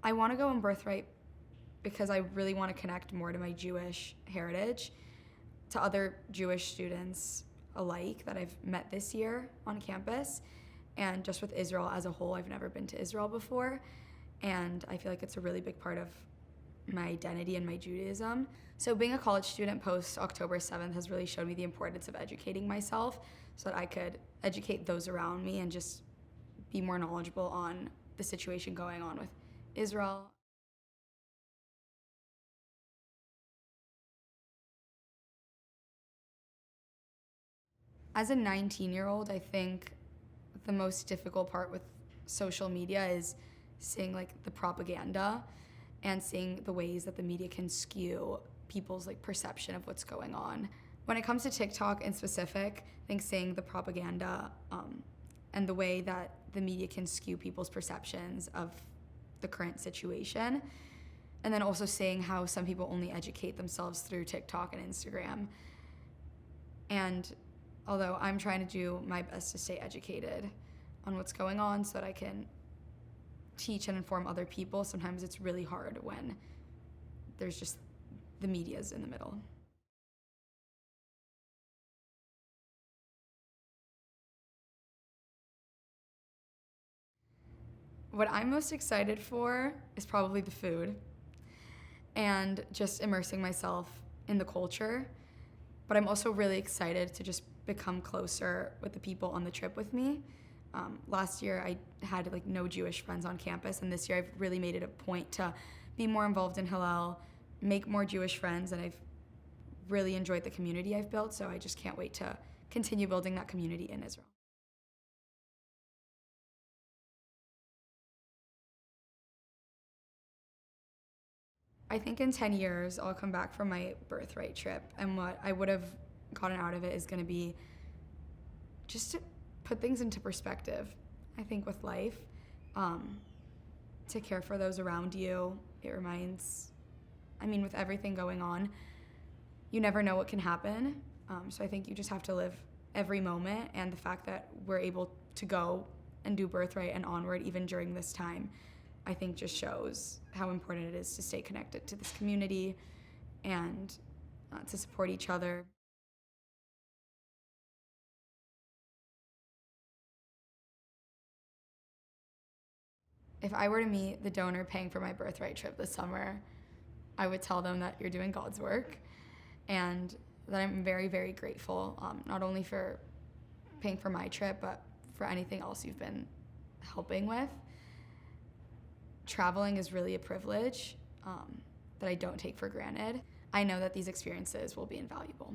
I want to go on Birthright because I really want to connect more to my Jewish heritage, to other Jewish students alike that I've met this year on campus, and just with Israel as a whole. I've never been to Israel before, and I feel like it's a really big part of my identity and my Judaism. So being a college student post October 7th has really showed me the importance of educating myself so that I could educate those around me and just be more knowledgeable on the situation going on with Israel. As a 19-year-old, I think the most difficult part with social media is seeing like the propaganda and seeing the ways that the media can skew people's like perception of what's going on. When it comes to TikTok in specific, I think seeing the propaganda and the way that the media can skew people's perceptions of the current situation, and then also seeing how some people only educate themselves through TikTok and Instagram. And although I'm trying to do my best to stay educated on what's going on so that I can teach and inform other people, sometimes it's really hard when there's just the media's in the middle. What I'm most excited for is probably the food and just immersing myself in the culture. But I'm also really excited to just become closer with the people on the trip with me. Last year I had like no Jewish friends on campus, and this year I've really made it a point to be more involved in Hillel, make more Jewish friends, and I've really enjoyed the community I've built, so I just can't wait to continue building that community in Israel. I think in 10 years I'll come back from my Birthright trip, and what I would have gotten out of it is going to be just to put things into perspective. I think with life, to care for those around you, it reminds, with everything going on, you never know what can happen. So I think you just have to live every moment, and the fact that we're able to go and do Birthright and Onward even during this time, I think just shows how important it is to stay connected to this community and to support each other. If I were to meet the donor paying for my Birthright trip this summer, I would tell them that you're doing God's work and that I'm very, very grateful, not only for paying for my trip, but for anything else you've been helping with. Traveling is really a privilege that I don't take for granted. I know that these experiences will be invaluable.